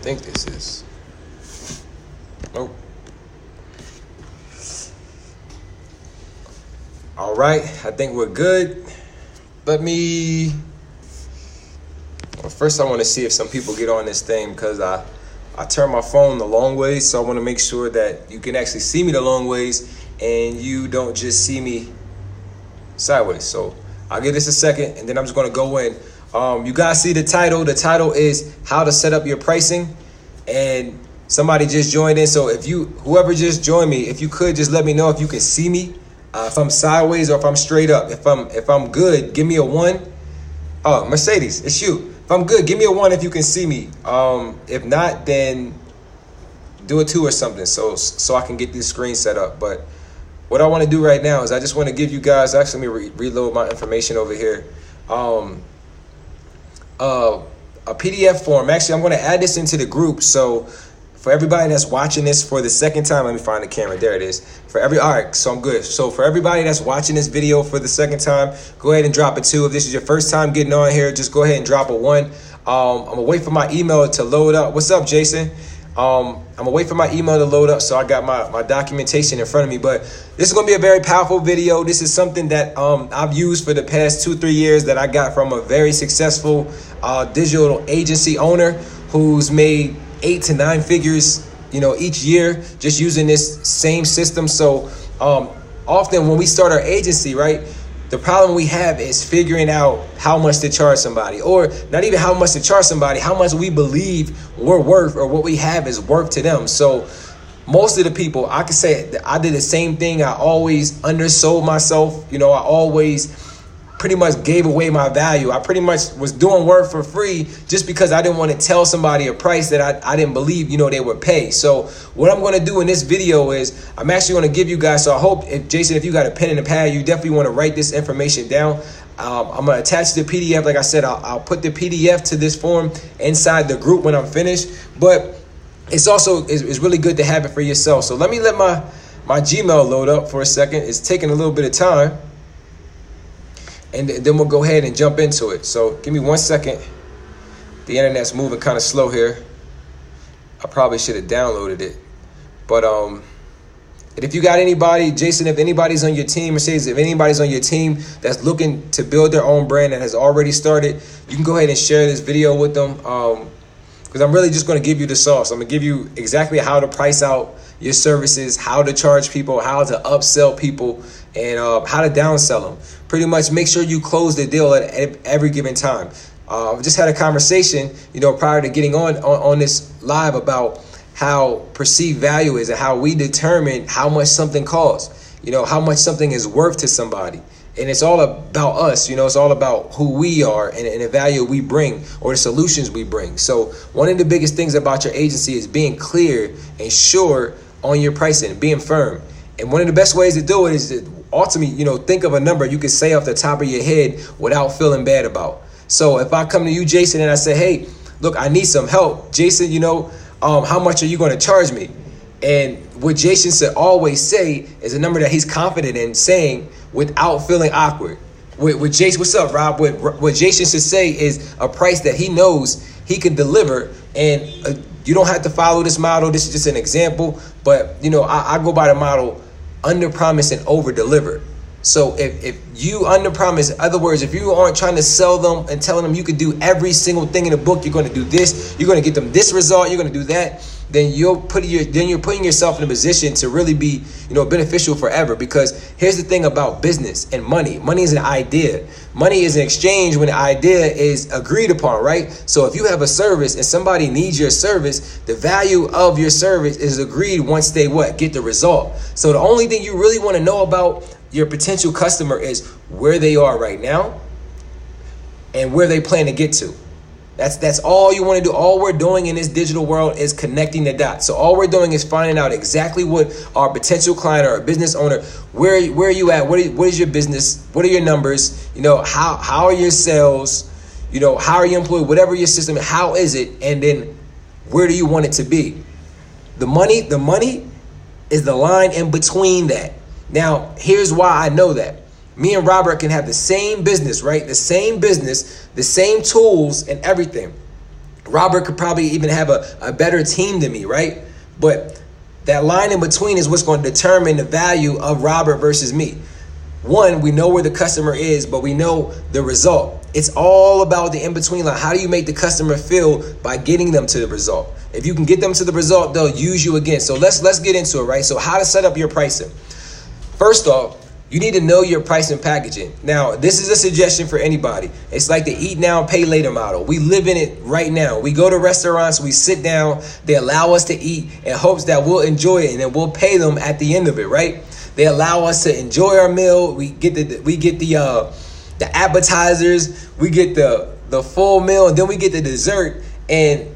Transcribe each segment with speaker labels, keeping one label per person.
Speaker 1: think this is. Nope. All right, I think we're good. Well, first I want to see if some people get on this thing, because I turn my phone the long way, so I want to make sure that you can actually see me the long ways and you don't just see me sideways. So I'll give this a second, and then I'm just going to go in. You guys see the title. The title is how to set up your pricing, and somebody just joined in. So whoever just joined me, if you could just let me know if you can see me, if I'm sideways or if I'm straight up. If I'm good, give me a 1. Oh, Mercedes, it's you. If I'm good, give me a 1 if you can see me. If not, then do a 2 or something so I can get this screen set up. But what I want to do right now is I just want to give you guys, actually let me reload my information over here. A PDF form. Actually, I'm going to add this into the group. So for everybody that's watching this for the second time, let me find the camera. There it is. All right, so I'm good. So for everybody that's watching this video for the second time, go ahead and drop a 2. If this is your first time getting on here, just go ahead and drop a 1. I'm going to wait for my email to load up. What's up, Jason? I'm going to wait for my email to load up, so I got my documentation in front of me. But this is going to be a very powerful video. This is something that I've used for the past 2-3 years that I got from a very successful digital agency owner who's made 8 to 9 figures, each year just using this same system. So often when we start our agency, right, the problem we have is figuring out how much to charge somebody, or not even how much to charge somebody, how much we believe we're worth or what we have is worth to them. So most of the people, I can say that I did the same thing. I always undersold myself. I always pretty much gave away my value. I pretty much was doing work for free just because I didn't want to tell somebody a price that I didn't believe, they would pay. So what I'm going to do in this video is I'm actually going to give you guys, so I hope, Jason, if you got a pen and a pad, you definitely want to write this information down. I'm going to attach the PDF. Like I said, I'll put the PDF to this form inside the group when I'm finished, but it's also, it's really good to have it for yourself. So let me let my Gmail load up for a second. It's taking a little bit of time. And then we'll go ahead and jump into it. So give me 1 second. The internet's moving kind of slow here. I probably should have downloaded it. But and if you got anybody, Jason, if anybody's on your team, Mercedes, if anybody's on your team that's looking to build their own brand and has already started, you can go ahead and share this video with them. Because I'm really just going to give you the sauce. I'm going to give you exactly how to price out your services, how to charge people, how to upsell people, and how to downsell them. Pretty much make sure you close the deal at every given time. I just had a conversation, prior to getting on this live about how perceived value is and how we determine how much something costs, how much something is worth to somebody. And it's all about us, it's all about who we are and the value we bring or the solutions we bring. So one of the biggest things about your agency is being clear and sure on your pricing, being firm. And one of the best ways to do it is to ultimately, think of a number you can say off the top of your head without feeling bad about. So if I come to you, Jason, and I say, hey, look, I need some help. Jason, how much are you going to charge me? And what Jason should always say is a number that he's confident in saying without feeling awkward. With Jason, what's up, Rob? What Jason should say is a price that he knows he can deliver. And you don't have to follow this model. This is just an example. But, I go by the model under promise and over deliver. So if you under promise, in other words, if you aren't trying to sell them and telling them you can do every single thing in the book, you're going to do this, you're going to get them this result, you're going to do that, then you're putting yourself in a position to really be, beneficial forever. Because here's the thing about business and money. Money is an idea. Money is an exchange when the idea is agreed upon, right? So if you have a service and somebody needs your service, the value of your service is agreed once they get the result. So the only thing you really want to know about your potential customer is where they are right now and where they plan to get to. That's all you want to do. All we're doing in this digital world is connecting the dots. So all we're doing is finding out exactly what our potential client or our business owner, where are you at? What is your business? What are your numbers? How are your sales? How are you employed? Whatever your system, how is it? And then where do you want it to be? The money is the line in between that. Now, here's why I know that. Me and Robert can have the same business, right? The same business, the same tools and everything. Robert could probably even have a better team than me, right? But that line in between is what's going to determine the value of Robert versus me. One, we know where the customer is, but we know the result. It's all about the in-between line. How do you make the customer feel by getting them to the result? If you can get them to the result, they'll use you again. So let's get into it, right? So how to set up your pricing. First off, you need to know your price and packaging. Now, this is a suggestion for anybody. It's like the eat now, pay later model. We live in it right now. We go to restaurants, we sit down, they allow us to eat in hopes that we'll enjoy it and then we'll pay them at the end of it, right? They allow us to enjoy our meal. We get the appetizers, we get the full meal, and then we get the dessert, and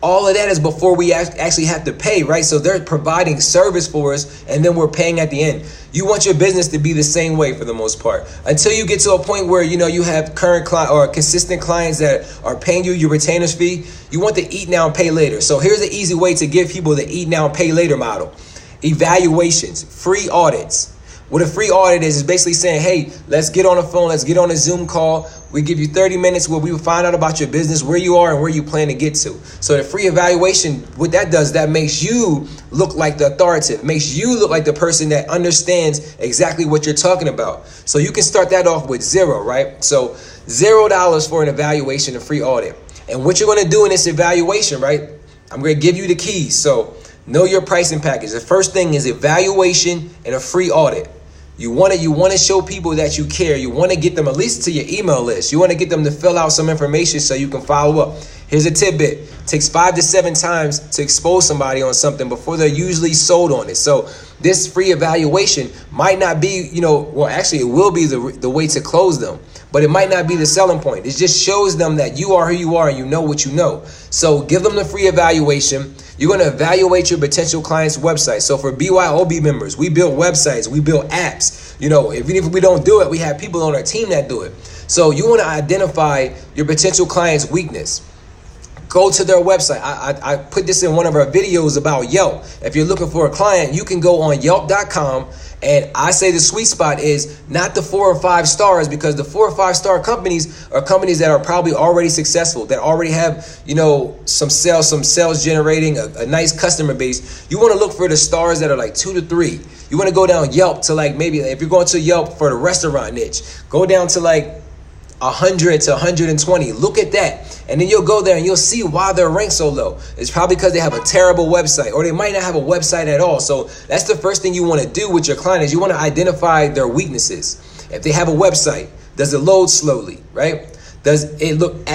Speaker 1: all of that is before we actually have to pay, right? So they're providing service for us, and then we're paying at the end. You want your business to be the same way for the most part, until you get to a point where you have current client or consistent clients that are paying you your retainers fee. You want the eat now and pay later. So here's an easy way to give people the eat now and pay later model. Evaluations, free audits. What a free audit is basically saying, hey, let's get on the phone, let's get on a Zoom call. We give you 30 minutes where we will find out about your business, where you are and where you plan to get to. So the free evaluation, what that does, that makes you look like the authoritative, makes you look like the person that understands exactly what you're talking about. So you can start that off with $0, right? So $0 for an evaluation, a free audit. And what you're going to do in this evaluation, right? I'm going to give you the keys. So know your pricing package. The first thing is evaluation and a free audit. You want to show people that you care. You want to get them at least to your email list. You want to get them to fill out some information so you can follow up. Here's a tidbit. It takes 5 to 7 times to expose somebody on something before they're usually sold on it. So this free evaluation might not be, well, actually it will be the way to close them, but it might not be the selling point. It just shows them that you are who you are and you know what you know. So give them the free evaluation. You're going to evaluate your potential client's website. So for BYOB members, we build websites, we build apps. Even if we don't do it, we have people on our team that do it. So you want to identify your potential client's weakness. Go to their website. I put this in one of our videos about Yelp. If you're looking for a client, you can go on Yelp.com. And I say the sweet spot is not the 4 or 5 stars, because the 4 or 5 star companies are companies that are probably already successful, that already have, some sales generating a nice customer base. You want to look for the stars that are like 2 to 3. You want to go down Yelp to like, maybe if you're going to Yelp for the restaurant niche, go down to like 100 to 120. Look at that. And then you'll go there and you'll see why they're ranked so low. It's probably because they have a terrible website, or they might not have a website at all. So that's the first thing you want to do with your client, is you want to identify their weaknesses. If they have a website, does it load slowly, right? Does it look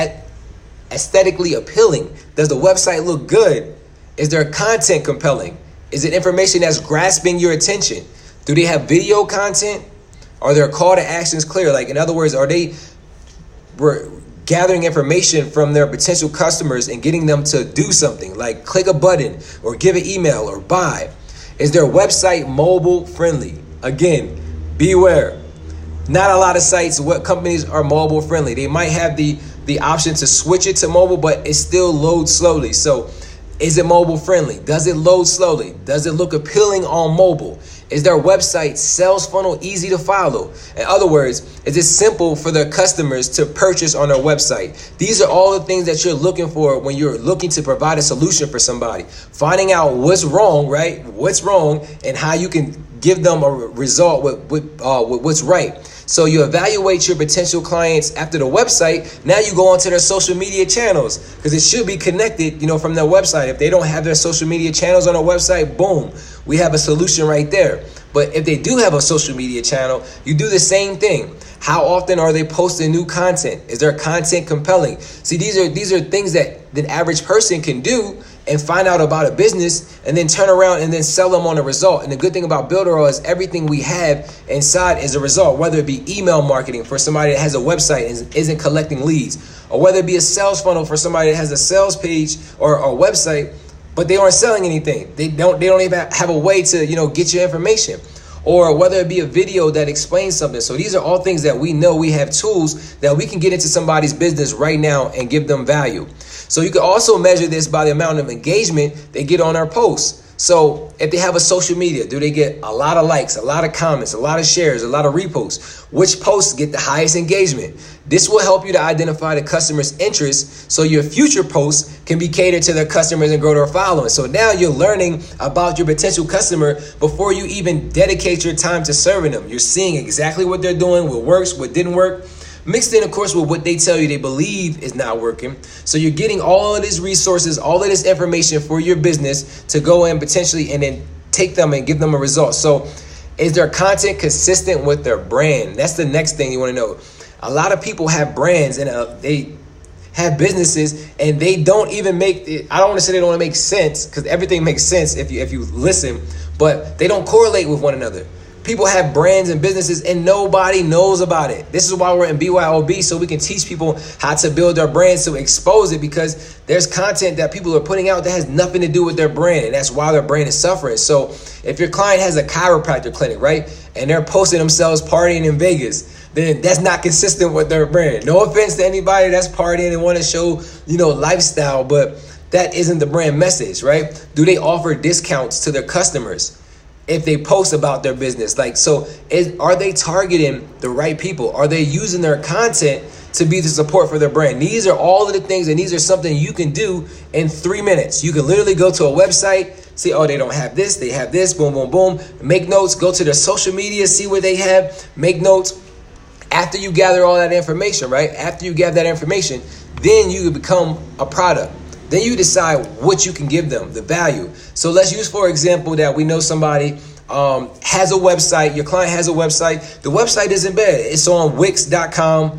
Speaker 1: aesthetically appealing? Does the website look good? Is their content compelling? Is it information that's grasping your attention? Do they have video content? Are their call to actions clear? Like, in other words, are they gathering information from their potential customers and getting them to do something like click a button or give an email or buy? Is their website mobile friendly? Again, beware. Not a lot of sites, what companies are mobile friendly. They might have the option to switch it to mobile, but it still loads slowly. So is it mobile friendly? Does it load slowly? Does it look appealing on mobile? Is their website sales funnel easy to follow? In other words, is it simple for their customers to purchase on their website? These are all the things that you're looking for when you're looking to provide a solution for somebody. Finding out what's wrong, right? What's wrong, and how you can give them a result with what's right. So you evaluate your potential clients after the website. Now you go onto their social media channels, because it should be connected, from their website. If they don't have their social media channels on their website, boom, we have a solution right there. But if they do have a social media channel, you do the same thing. How often are they posting new content? Is their content compelling? See, these are things that the average person can do and find out about a business and then turn around and then sell them on a result. And the good thing about Builderall is everything we have inside is a result, whether it be email marketing for somebody that has a website and isn't collecting leads, or whether it be a sales funnel for somebody that has a sales page or a website, but they aren't selling anything. They don't even have a way to, get your information. Or whether it be a video that explains something. So these are all things that we know we have tools that we can get into somebody's business right now and give them value. So you can also measure this by the amount of engagement they get on our posts. So if they have a social media, do they get a lot of likes, a lot of comments, a lot of shares, a lot of reposts? Which posts get the highest engagement? This will help you to identify the customer's interests so your future posts can be catered to their customers and grow their following. So now you're learning about your potential customer before you even dedicate your time to serving them. You're seeing exactly what they're doing, what works, what didn't work, mixed in, of course, with what they tell you they believe is not working. So you're getting all of these resources, all of this information for your business to go in potentially and then take them and give them a result. So is their content consistent with their brand? That's the next thing you want to know. A lot of people have brands and they have businesses and they don't even make it. I don't want to say they don't make sense, because everything makes sense if you listen, but they don't correlate with one another. People have brands and businesses and nobody knows about it. This is why we're in BYOB, so we can teach people how to build their brands, to expose it, because there's content that people are putting out that has nothing to do with their brand, and that's why their brand is suffering. So if your client has a chiropractor clinic, right, and they're posting themselves partying in Vegas, then that's not consistent with their brand. No offense to anybody that's partying and want to show, lifestyle, but that isn't the brand message, right? Do they offer discounts to their customers if they post about their business? Are they targeting the right people? Are they using their content to be the support for their brand? These are all of the things, and these are something you can do in 3 minutes. You can literally go to a website, see, oh, they don't have this, they have this, boom, boom, boom. Make notes, go to their social media, see what they have, make notes. After you gather all that information, right? After you gather that information, then you become a product. Then you decide what you can give them, the value. So let's use, for example, that we know somebody has a website. Your client has a website. The website isn't bad. It's on Wix.com.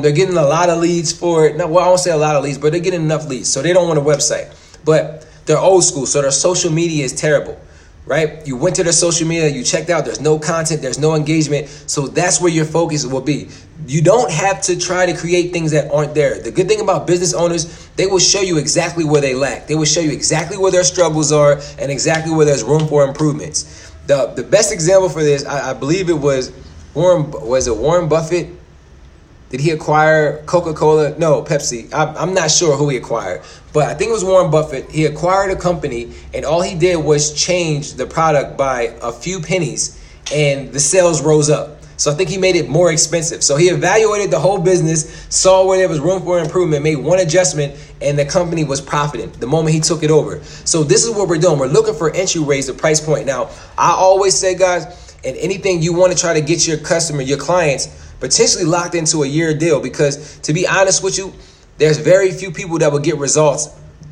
Speaker 1: They're getting a lot of leads for it. I won't say a lot of leads, but they're getting enough leads. So they don't want a website. But they're old school, so their social media is terrible, right? You went to their social media, you checked out, there's no content, there's no engagement. So that's where your focus will be. You don't have to try to create things that aren't there. The good thing about business owners, they will show you exactly where they lack. They will show you exactly where their struggles are and exactly where there's room for improvements. The best example for this, I believe it was Warren Buffett? Did he acquire Coca-Cola? No, Pepsi. I'm not sure who he acquired, but I think it was Warren Buffett. He acquired a company and all he did was change the product by a few pennies and the sales rose up. So I think he made it more expensive. So he evaluated the whole business, saw where there was room for improvement, made one adjustment, and the company was profiting the moment he took it over. So this is what we're doing. We're looking for entry rates, the price point. Now, I always say, guys, in anything you want to try to get your customer, your clients, potentially locked into a year deal, because to be honest with you, there's very few people that will get results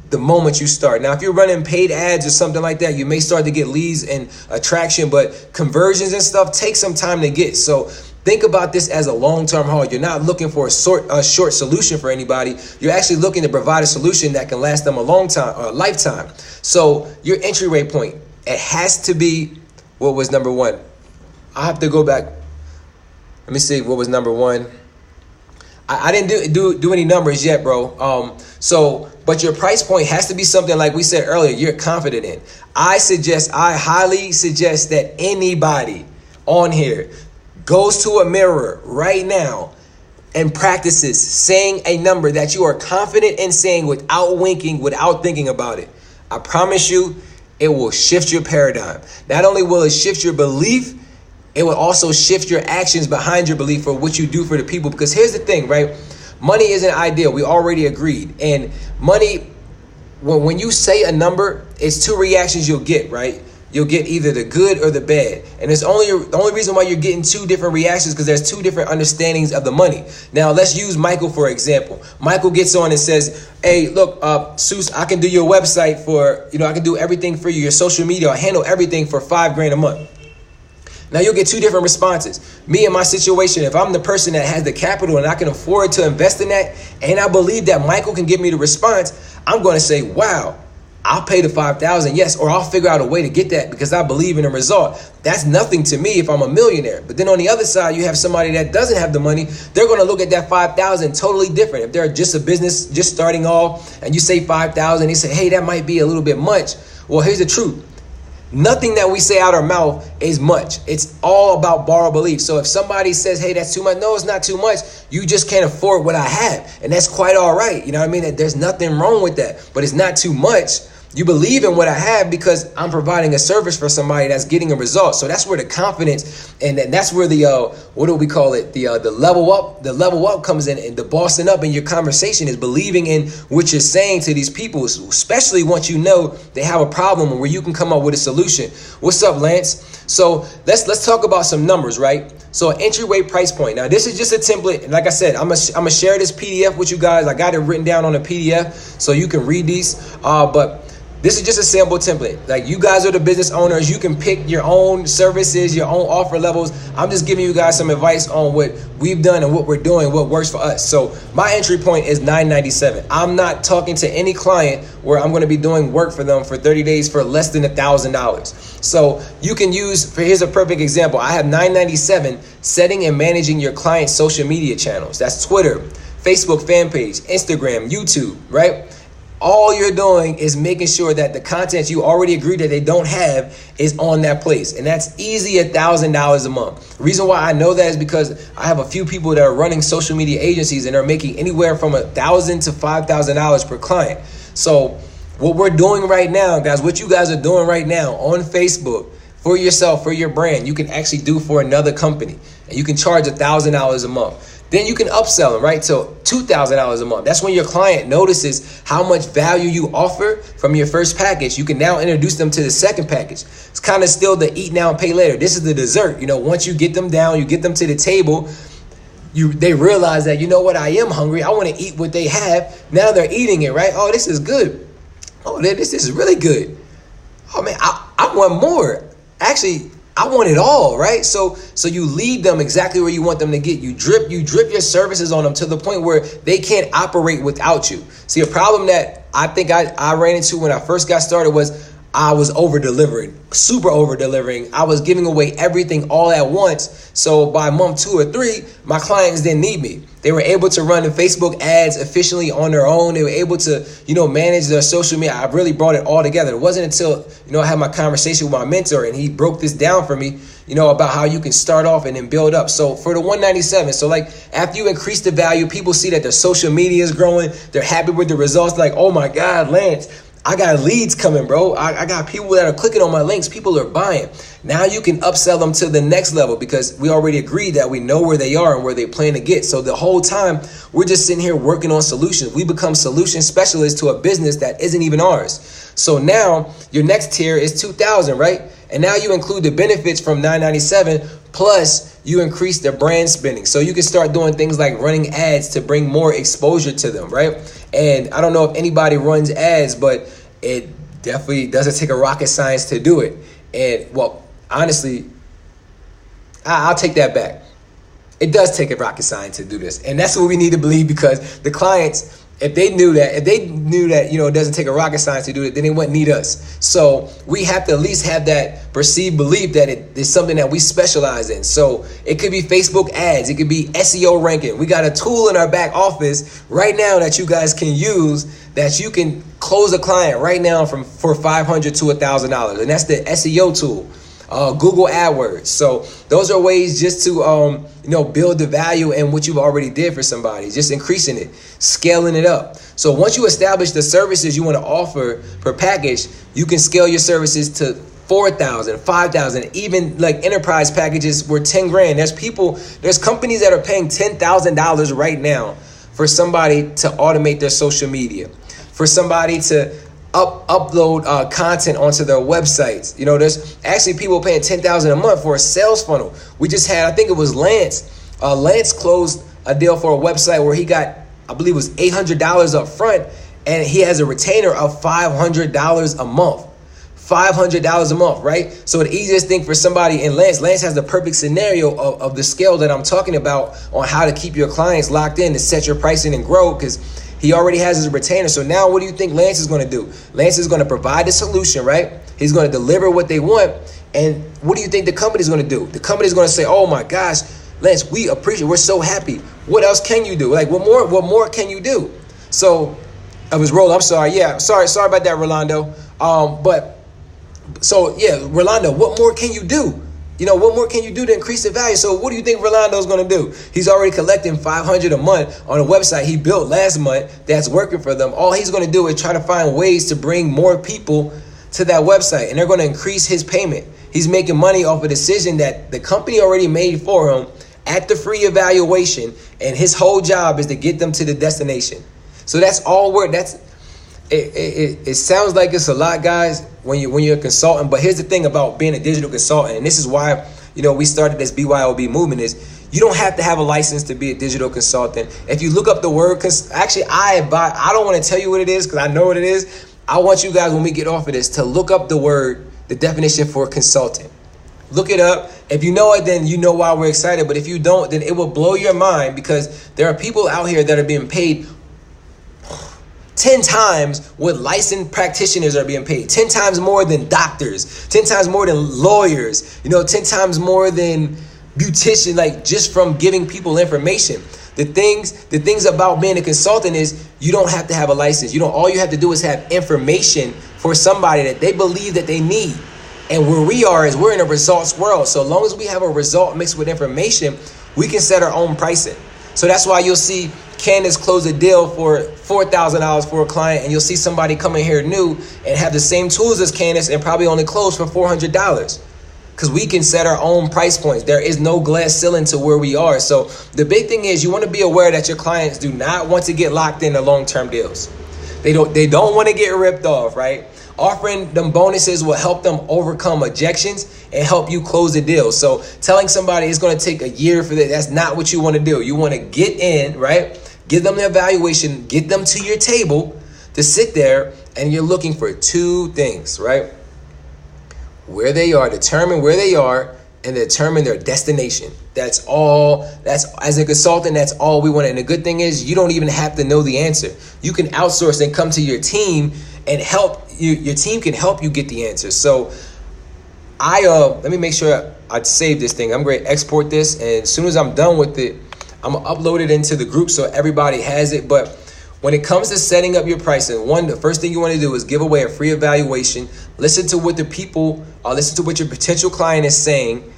Speaker 1: the moment you start. Now, if you're running paid ads or something like that, you may start to get leads and attraction, but conversions and stuff take some time to get. So think about this as a long-term haul. You're not looking for a short solution for anybody. You're actually looking to provide a solution that can last them a long time, a lifetime. So your entry rate point, it has to be, what was number one? I have to go back. Let me see what was number one. I didn't do any numbers yet, bro. But your price point has to be something, like we said earlier, you're confident in. I highly suggest that anybody on here goes to a mirror right now and practices saying a number that you are confident in saying without winking, without thinking about it. I promise you, it will shift your paradigm. Not only will it shift your belief, it will also shift your actions behind your belief for what you do for the people. Because here's the thing, right? Money isn't ideal. We already agreed. And money, when you say a number, it's two reactions you'll get, right? You'll get either the good or the bad. And it's the only reason why you're getting two different reactions, because there's two different understandings of the money. Now, let's use Michael, for example. Michael gets on and says, hey, look, Seuss, I can do your website for, I can do everything for you, your social media. I handle everything for $5,000 a month. Now you'll get two different responses. Me in my situation, if I'm the person that has the capital and I can afford to invest in that, and I believe that Michael can give me the response, I'm going to say, wow, I'll pay the $5,000, yes, or I'll figure out a way to get that because I believe in the result. That's nothing to me if I'm a millionaire. But then on the other side, you have somebody that doesn't have the money. They're going to look at that $5,000 totally different. If they're just a business just starting off and you say $5,000, they say, hey, that might be a little bit much. Well, here's the truth. Nothing that we say out our mouth is much. It's all about borrowed belief. So if somebody says, hey, that's too much. No, it's not too much. You just can't afford what I have. And that's quite all right. You know what I mean? There's nothing wrong with that. But it's not too much. You believe in what I have because I'm providing a service for somebody that's getting a result. So that's where the confidence and that's where the what do we call it? The level up comes in, and the bossing up in your conversation is believing in what you're saying to these people, especially once you know they have a problem where you can come up with a solution. What's up, Lance? So let's talk about some numbers, right? So entryway price point. Now this is just a template, and like I said, I'm gonna share this PDF with you guys. I got it written down on a PDF so you can read these. But this is just a sample template. Like, you guys are the business owners. You can pick your own services, your own offer levels. I'm just giving you guys some advice on what we've done and what we're doing, what works for us. So my entry point is $997. I'm not talking to any client where I'm going to be doing work for them for 30 days for less than $1,000. So you can use, here's a perfect example. I have $997 setting and managing your client's social media channels. That's Twitter, Facebook fan page, Instagram, YouTube, right? All you're doing is making sure that the content you already agreed that they don't have is on that place. And that's easy $1,000 a month. The reason why I know that is because I have a few people that are running social media agencies and are making anywhere from $1,000 to $5,000 per client. So what we're doing right now, guys, what you guys are doing right now on Facebook for yourself, for your brand, you can actually do for another company. And you can charge $1,000 a month. Then you can upsell them, right, to $2,000 a month. That's when your client notices how much value you offer from your first package. You can now introduce them to the second package. It's kind of still the eat now and pay later. This is the dessert. You know, once you get them down, you get them to the table, they realize that, you know what, I am hungry. I want to eat what they have. Now they're eating it, right? Oh, this is good. Oh, this is really good. Oh, man, I want more. Actually, I want it all, right? So you lead them exactly where you want them to get. You drip your services on them to the point where they can't operate without you. See, a problem that I think I ran into when I first got started was I was over-delivering, super over-delivering. I was giving away everything all at once. So by month 2 or 3, my clients didn't need me. They were able to run the Facebook ads efficiently on their own. They were able to, manage their social media. I really brought it all together. It wasn't until, I had my conversation with my mentor and he broke this down for me, about how you can start off and then build up. So for the $197, so like after you increase the value, people see that their social media is growing. They're happy with the results. Like, oh my God, Lance, I got leads coming, bro. I got people that are clicking on my links. People are buying. Now you can upsell them to the next level because we already agreed that we know where they are and where they plan to get. So the whole time we're just sitting here working on solutions. We become solution specialists to a business that isn't even ours. So now your next tier is $2,000, right? And now you include the benefits from $997 plus you increase the brand spending. So you can start doing things like running ads to bring more exposure to them, right? And I don't know if anybody runs ads, but it definitely doesn't take a rocket science to do it. And well, honestly, I'll take that back. It does take a rocket science to do this. And that's what we need to believe, because the clients, if they knew that, it doesn't take a rocket science to do it, then they wouldn't need us. So we have to at least have that perceived belief that it is something that we specialize in. So it could be Facebook ads. It could be SEO ranking. We got a tool in our back office right now that you guys can use that you can close a client right now for $500 to $1,000. And that's the SEO tool. Google AdWords. So those are ways just to, build the value in what you've already did for somebody, just increasing it, scaling it up. So once you establish the services you want to offer per package, you can scale your services to $4,000, $5,000, even like enterprise packages were $10,000. There's companies that are paying $10,000 right now for somebody to automate their social media, for somebody to upload content onto their websites. There's actually people paying $10,000 a month for a sales funnel. We just had, I think it was Lance. Lance closed a deal for a website where he got, I believe it was $800 up front, and he has a retainer of $500 a month. $500 a month, right? So the easiest thing for somebody, and Lance has the perfect scenario of the scale that I'm talking about on how to keep your clients locked in, to set your pricing and grow, because he already has his retainer. So now what do you think Lance is going to do? Lance is going to provide the solution, right? He's going to deliver what they want. And what do you think the company is going to do? The company is going to say, oh my gosh, Lance, we appreciate it. We're so happy. What else can you do? Like, what more can you do? So I was rolling. I'm sorry. Yeah, sorry about that, Rolando. So yeah, Rolando, what more can you do? what more can you do to increase the value? So what do you think Rolando's going to do? He's already collecting $500 a month on a website he built last month that's working for them. All he's going to do is try to find ways to bring more people to that website, and they're going to increase his payment. He's making money off a decision that the company already made for him at the free evaluation, and his whole job is to get them to the destination. So that's all it sounds like it's a lot, guys, when you're a consultant. But here's the thing about being a digital consultant, and this is why we started this BYOB movement, is you don't have to have a license to be a digital consultant. If you look up the word, actually I don't want to tell you what it is because I know what it is. I want you guys, when we get off of this, to look up the definition for consultant. Look it up. If you know it, then you know why we're excited. But if you don't, then it will blow your mind, because there are people out here that are being paid 10 times what licensed practitioners are being paid, 10 times more than doctors, 10 times more than lawyers, 10 times more than beautician, like just from giving people information. The things about being a consultant is you don't have to have a license. All you have to do is have information for somebody that they believe that they need. And where we are is we're in a results world. So long as we have a result mixed with information, we can set our own pricing. So that's why you'll see Candace close a deal for $4,000 for a client, and you'll see somebody come in here new and have the same tools as Candace and probably only close for $400. Because we can set our own price points. There is no glass ceiling to where we are. So the big thing is you want to be aware that your clients do not want to get locked into long-term deals. They don't want to get ripped off, right? Offering them bonuses will help them overcome objections and help you close the deal. So telling somebody it's going to take a year for that, that's not what you want to do. You want to get in, right? Give them the evaluation, get them to your table to sit there, and you're looking for two things, right? Where they are, determine where they are, and determine their destination. That's all. As a consultant, that's all we want. And the good thing is you don't even have to know the answer. You can outsource and come to your team and help you. Your team can help you get the answer. So let me make sure I save this thing. I'm going to export this, and as soon as I'm done with it, I'm going to upload it into the group so everybody has it. But when it comes to setting up your pricing, the first thing you want to do is give away a free evaluation. Listen to what listen to what your potential client is saying.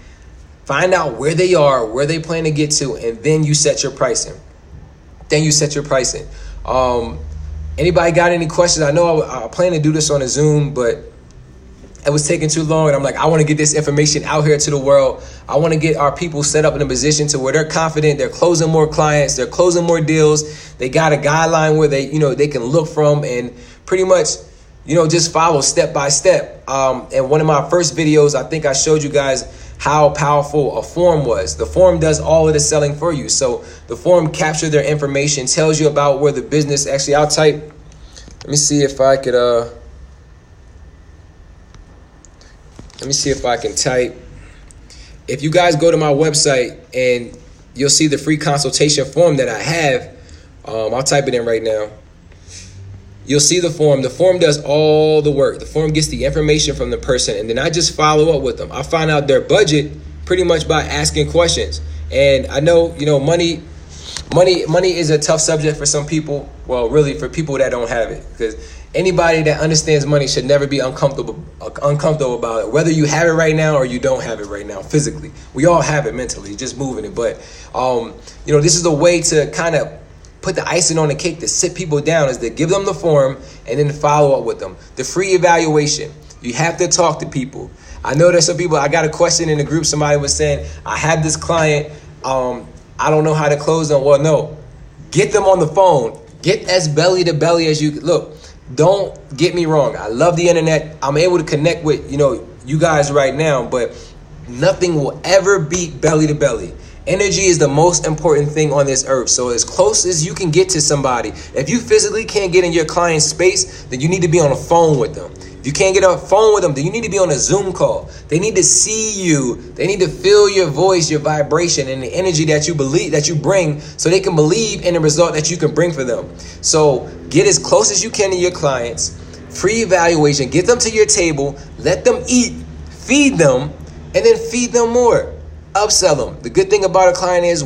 Speaker 1: Find out where they are, where they plan to get to, and then you set your pricing. Anybody got any questions? I know I plan to do this on a Zoom, but it was taking too long, and I'm like, I want to get this information out here to the world. I want to get our people set up in a position to where they're confident, they're closing more clients, they're closing more deals. They got a guideline where they can look from and pretty much, just follow step by step. And one of my first videos, I think I showed you guys how powerful a form was. The form does all of the selling for you. So the form captures their information, tells you about where the business, actually I'll type, let me see if I could, type. If you guys go to my website and you'll see the free consultation form that I have, I'll type it in right now. You'll see the form. The form does all the work. The form gets the information from the person, and then I just follow up with them. I find out their budget pretty much by asking questions. And I know, money is a tough subject for some people. Well, really for people that don't have it, because anybody that understands money should never be uncomfortable about it, whether you have it right now or you don't have it right now physically. We all have it mentally, just moving it. But, this is a way to kind of put the icing on the cake to sit people down, is to give them the form and then follow up with them. The free evaluation. You have to talk to people. I know there's some people, I got a question in the group. Somebody was saying, I have this client. I don't know how to close them. Well, no, get them on the phone. Get as belly to belly as you look. Don't get me wrong. I love the internet. I'm able to connect with, you guys right now, but nothing will ever beat belly to belly. Energy is the most important thing on this earth. So as close as you can get to somebody, if you physically can't get in your client's space, then you need to be on the phone with them. If you can't get on the phone with them, then you need to be on a Zoom call. They need to see you. They need to feel your voice, your vibration, and the energy that you bring, so they can believe in the result that you can bring for them. So get as close as you can to your clients. Free evaluation. Get them to your table. Let them eat. Feed them, and then feed them more. Upsell them. The good thing about a client is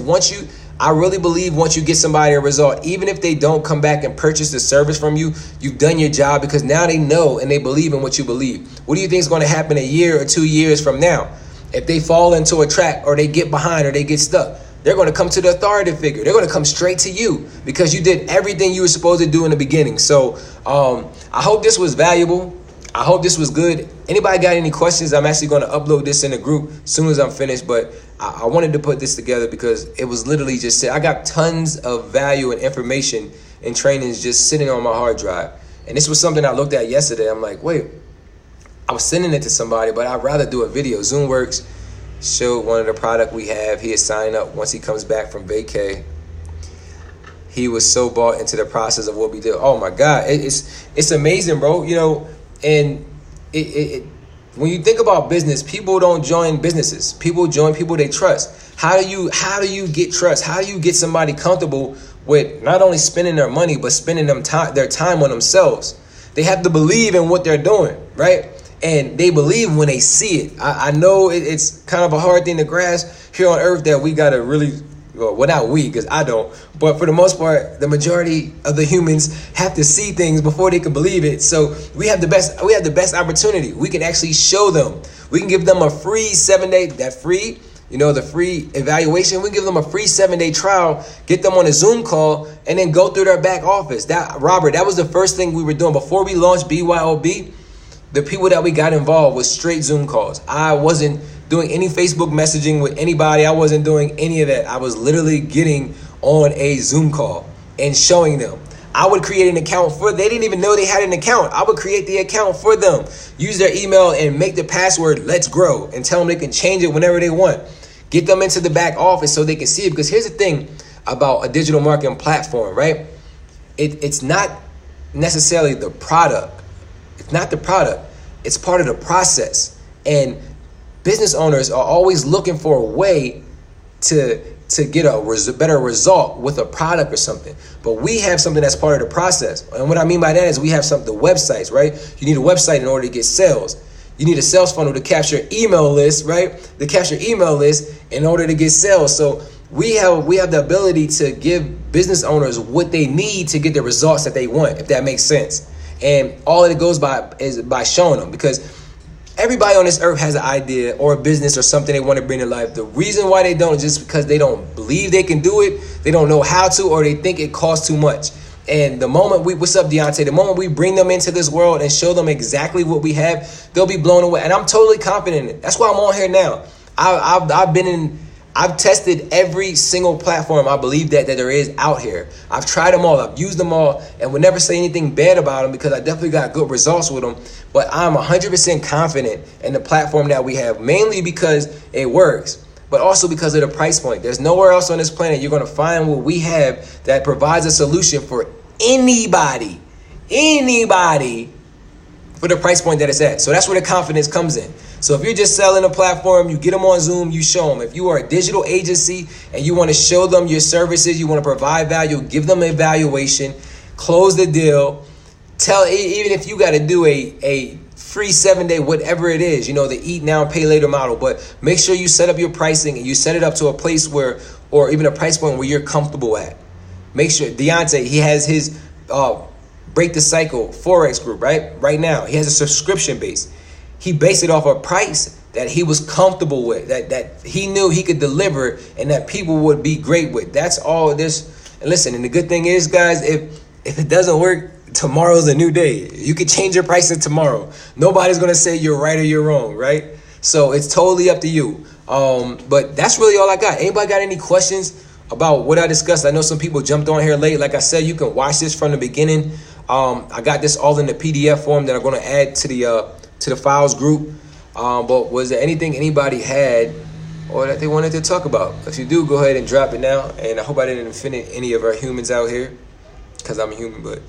Speaker 1: I really believe once you get somebody a result, even if they don't come back and purchase the service from you, you've done your job, because now they know and they believe in what you believe. What do you think is going to happen a year or 2 years from now? If they fall into a trap or they get behind or they get stuck, they're going to come to the authority figure. They're going to come straight to you because you did everything you were supposed to do in the beginning. So I hope this was valuable. I hope this was good. Anybody got any questions? I'm actually going to upload this in the group as soon as I'm finished. But I wanted to put this together because it was literally just, I got tons of value and information and trainings just sitting on my hard drive. And this was something I looked at yesterday. I'm like, wait, I was sending it to somebody, but I'd rather do a video. ZoomWorks showed one of the product we have. He had signed up once he comes back from vacay. He was so bought into the process of what we do. Oh my God, it's amazing, bro. You know, and when you think about business, people don't join businesses. People join people they trust. How do you get trust? How do you get somebody comfortable with not only spending their money, but spending their time on themselves? They have to believe in what they're doing, right? And they believe when they see it. I know it's kind of a hard thing to grasp here on earth that we got to really, well, not we, because I don't, but for the most part, the majority of the humans have to see things before they can believe it. So we have the best opportunity. We can actually show them. We can give them a free 7-day, the free evaluation. We give them a free 7-day trial, get them on a Zoom call, and then go through their back office. Robert, that was the first thing we were doing before we launched BYOB. The people that we got involved was straight Zoom calls. I wasn't doing any Facebook messaging with anybody. I wasn't doing any of that. I was literally getting on a Zoom call and showing them. I would create an account they didn't even know they had an account. I would create the account for them, use their email and make the password let's grow and tell them they can change it whenever they want. Get them into the back office so they can see it. Because here's the thing about a digital marketing platform, right? It's not necessarily the product. It's not the product. It's part of the process. And business owners are always looking for a way to get a better result with a product or something. But we have something that's part of the process. And what I mean by that is we have the websites, right? You need a website in order to get sales. You need a sales funnel to capture email list, right? To capture email list in order to get sales. So we have the ability to give business owners what they need to get the results that they want, if that makes sense. And all it goes by is by showing them, because everybody on this earth has an idea or a business or something they want to bring to life. The reason why they don't is just because they don't believe they can do it, they don't know how to, or they think it costs too much. And the moment what's up, Deontay? The moment we bring them into this world and show them exactly what we have, they'll be blown away. And I'm totally confident in it. That's why I'm on here now. I've tested every single platform I believe that there is out here. I've tried them all. I've used them all and would never say anything bad about them because I definitely got good results with them. But I'm 100% confident in the platform that we have, mainly because it works, but also because of the price point. There's nowhere else on this planet you're going to find what we have that provides a solution for anybody for the price point that it's at. So that's where the confidence comes in. So if you're just selling a platform, you get them on Zoom, you show them. If you are a digital agency and you want to show them your services, you want to provide value, give them an evaluation, close the deal. Even if you got to do a free 7-day, whatever it is, the eat now, pay later model, but make sure you set up your pricing and you set it up to a place where, or even a price point where you're comfortable at. Make sure Deontay, he has his Break the Cycle Forex group, right now. He has a subscription base. He based it off a price that he was comfortable with, that he knew he could deliver and that people would be great with. That's all this. And listen, and the good thing is, guys, if it doesn't work, tomorrow's a new day. You could change your pricing tomorrow. Nobody's going to say you're right or you're wrong, right? So it's totally up to you. But that's really all I got. Anybody got any questions about what I discussed? I know some people jumped on here late. Like I said, you can watch this from the beginning. I got this all in the PDF form that I'm going to add to the files group. But was there anything anybody had or that they wanted to talk about? If you do, go ahead and drop it now. And I hope I didn't offend any of our humans out here, because I'm a human. But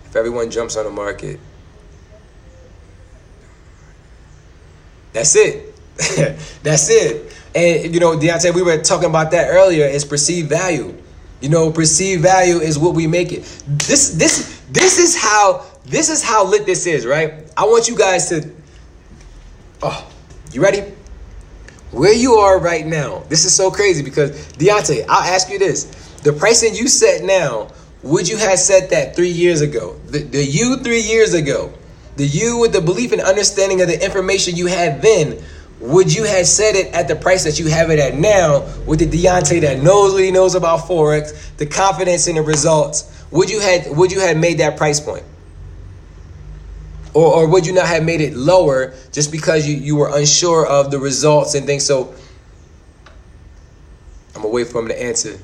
Speaker 1: if everyone jumps on the market, that's it. That's it. And Deontay, we were talking about that earlier. Is perceived value. Perceived value is what we make it. This is how lit this is, right? I want you guys to, you ready? Where you are right now. This is so crazy because Deontay, I'll ask you this. The pricing you set now, would you have set that 3 years ago? The you 3 years ago, the you with the belief and understanding of the information you had then, would you have said it at the price that you have it at now with the Deontay that knows what he knows about Forex, the confidence in the results? Would you have made that price point? Or would you not have made it lower just because you were unsure of the results and things? So I'm going to wait for him to answer.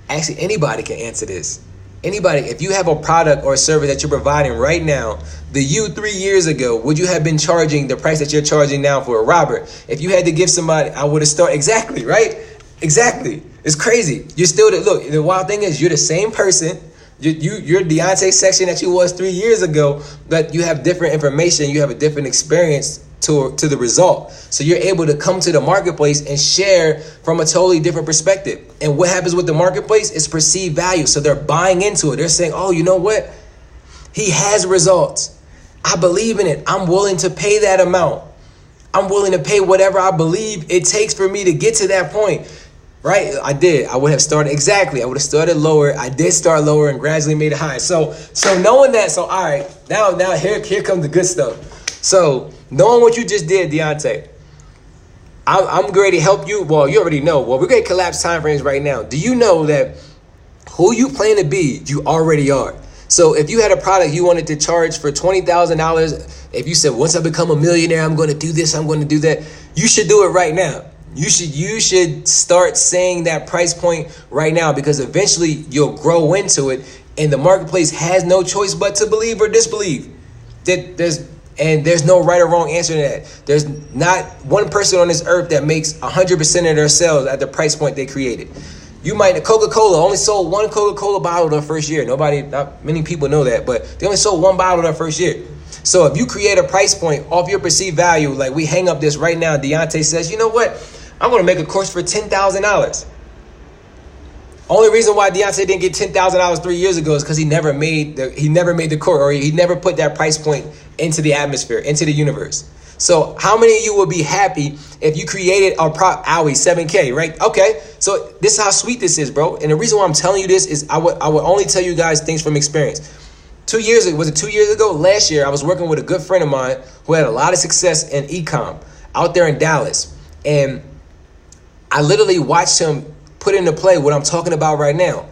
Speaker 1: Actually, anybody can answer this. Anybody, if you have a product or a service that you're providing right now, the you 3 years ago, would you have been charging the price that you're charging now for a Robert? If you had to give somebody, I would have started, exactly, right? Exactly. It's crazy. You're still, look, the wild thing is you're the same person. You're Deontay section that you was 3 years ago, but you have different information. You have a different experience to the result. So you're able to come to the marketplace and share from a totally different perspective. And what happens with the marketplace is perceived value. So they're buying into it. They're saying, oh, you know what? He has results. I believe in it. I'm willing to pay that amount. I'm willing to pay whatever I believe it takes for me to get to that point. Right? I did. I would have started, exactly. I would have started lower. I did start lower and gradually made it higher. So knowing that, so all right, now here comes the good stuff. So knowing what you just did, Deontay, I'm going to help you. Well, you already know. Well, we're going to collapse time frames right now. Do you know that who you plan to be, you already are? So if you had a product you wanted to charge for $20,000, if you said, once I become a millionaire, I'm going to do this, I'm going to do that, you should do it right now. You should start saying that price point right now, because eventually you'll grow into it and the marketplace has no choice but to believe or disbelieve. There's no right or wrong answer to that. There's not one person on this earth that makes 100% of their sales at the price point they created. Coca-Cola only sold one Coca-Cola bottle their first year. Not many people know that, but they only sold one bottle their first year. So if you create a price point off your perceived value, like we hang up this right now, Deontay says, you know what? I'm going to make a course for $10,000. Only reason why Deontay didn't get $10,000 3 years ago is because he never made the course, or he never put that price point into the atmosphere, into the universe. So how many of you would be happy if you created a Owie 7K, right? Okay, so this is how sweet this is, bro. And the reason why I'm telling you this is I would only tell you guys things from experience. 2 years ago, was it 2 years ago? Last year, I was working with a good friend of mine who had a lot of success in e-com out there in Dallas. And I literally watched him put into play what I'm talking about right now.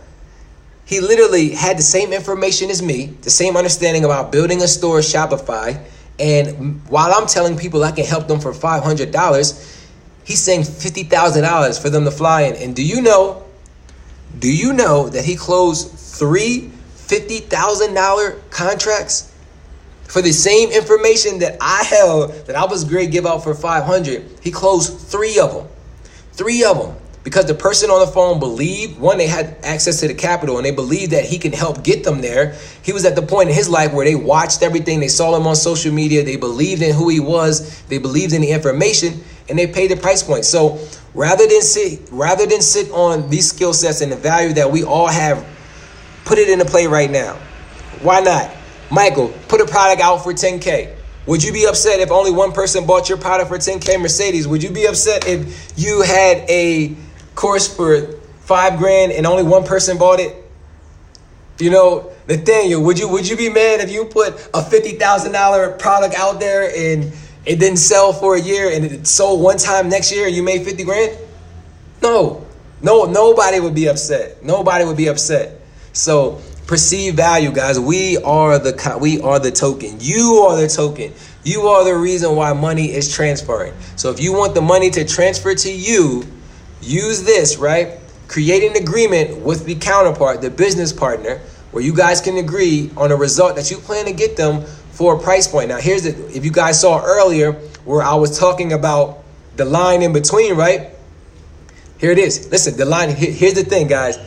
Speaker 1: He literally had the same information as me, the same understanding about building a store, Shopify. And while I'm telling people I can help them for $500, he's saying $50,000 for them to fly in. And do you know that he closed 3 $50,000 contracts for the same information that I held, that I was great give out for $500? He closed 3 of them. 3 of them. Because the person on the phone believed, one, they had access to the capital and they believed that he can help get them there. He was at the point in his life where they watched everything. They saw him on social media. They believed in who he was. They believed in the information and they paid the price point. So rather than sit on these skill sets and the value that we all have, put it into play right now. Why not? Michael, put a product out for 10K. Would you be upset if only one person bought your product for 10K? Mercedes, would you be upset if you had a course for $5,000 and only one person bought it? You know, Nathaniel, would you be mad if you put a $50,000 product out there and it didn't sell for a year and it sold one time next year and you made $50,000? No, nobody would be upset. Nobody would be upset. So perceived value, guys. We are the token. You are the token. You are the reason why money is transferring. So if you want the money to transfer to you, use this, right? Create an agreement with the counterpart, the business partner, where you guys can agree on a result that you plan to get them for a price point. Now, if you guys saw earlier where I was talking about the line in between, right? Here it is. Listen, the line, here's the thing, guys.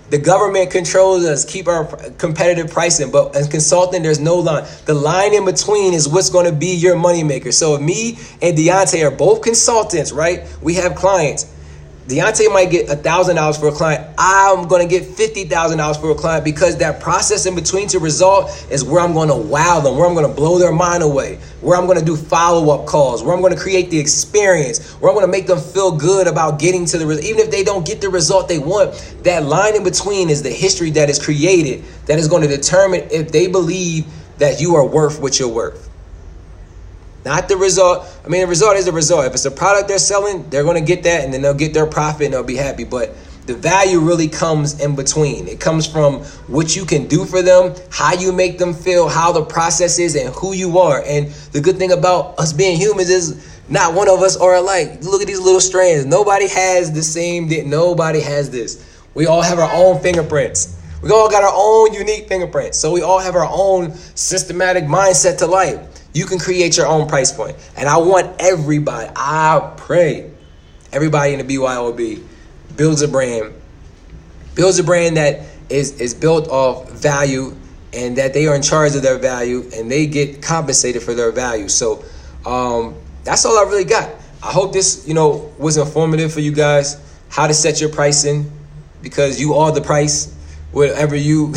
Speaker 1: The government controls us, keep our competitive pricing, but as consultant, there's no line. The line in between is what's going to be your moneymaker. So if me and Deontay are both consultants, right? We have clients. Deontay might get $1,000 for a client. I'm going to get $50,000 for a client because that process in between to result is where I'm going to wow them, where I'm going to blow their mind away, where I'm going to do follow-up calls, where I'm going to create the experience, where I'm going to make them feel good about getting to the result. Even if they don't get the result they want, that line in between is the history that is created that is going to determine if they believe that you are worth what you're worth. Not the result. I mean, the result is the result. If it's a product they're selling, they're going to get that, and then they'll get their profit and they'll be happy. But the value really comes in between. It comes from what you can do for them, how you make them feel, how the process is, and who you are. And the good thing about us being humans is not one of us are alike. Look at these little strands. Nobody has the same. Nobody has this. We all have our own fingerprints. We all got our own unique fingerprints. So we all have our own systematic mindset to life. You can create your own price point. And I want everybody, I pray, everybody in the BYOB builds a brand that is built off value, and that they are in charge of their value and they get compensated for their value. So that's all I really got. I hope this, was informative for you guys, how to set your pricing, because you are the price. Whatever you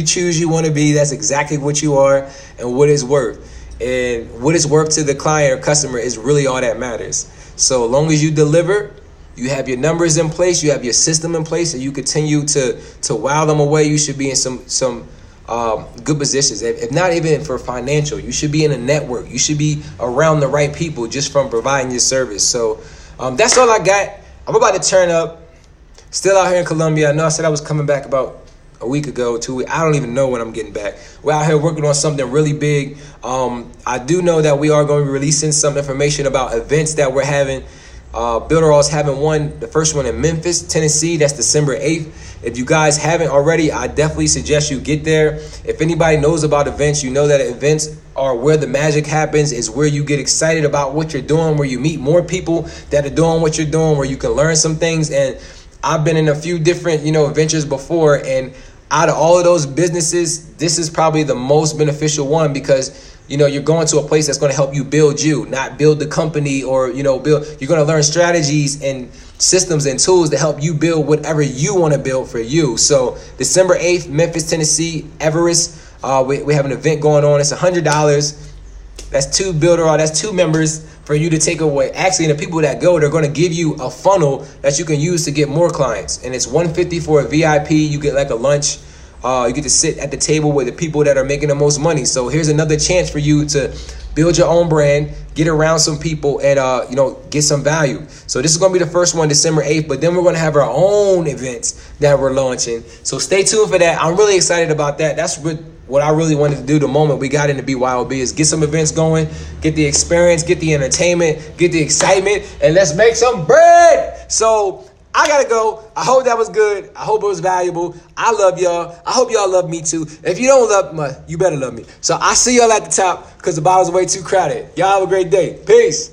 Speaker 1: choose you want to be, that's exactly what you are and what it's worth. And what it's worth to the client or customer is really all that matters. So as long as you deliver, you have your numbers in place, you have your system in place, and you continue to wow them away, you should be in some good positions. If not even for financial, you should be in a network. You should be around the right people just from providing your service. So that's all I got. I'm about to turn up. Still out here in Colombia. I know I said I was coming back about a week ago, 2 weeks. I don't even know when I'm getting back. We're out here working on something really big. I do know that we are going to be releasing some information about events that we're having. Builderall is having the first one in Memphis, Tennessee. That's December 8th. If you guys haven't already, I definitely suggest you get there. If anybody knows about events, you know that events are where the magic happens, is where you get excited about what you're doing, where you meet more people that are doing what you're doing, where you can learn some things. And I've been in a few different, ventures before, and out of all of those businesses, this is probably the most beneficial one, because you're going to a place that's going to help you build you, not build the company, or build. You're going to learn strategies and systems and tools to help you build whatever you want to build for you. So December 8th, Memphis, Tennessee, Everest. We have an event going on. It's $100. That's two Builderall. That's 2 members for you to take away. Actually, the people that go, they're going to give you a funnel that you can use to get more clients. And it's $150 for a VIP. You get like a lunch. You get to sit at the table with the people that are making the most money. So here's another chance for you to build your own brand, get around some people, and get some value. So this is going to be the first one, December 8th. But then we're going to have our own events that we're launching. So stay tuned for that. I'm really excited about that. That's what I really wanted to do the moment we got into BYOB, is get some events going, get the experience, get the entertainment, get the excitement, and let's make some bread. So I gotta go. I hope that was good. I hope it was valuable. I love y'all. I hope y'all love me too. If you don't love me, you better love me. So I see y'all at the top, because the bottle's way too crowded. Y'all have a great day. Peace.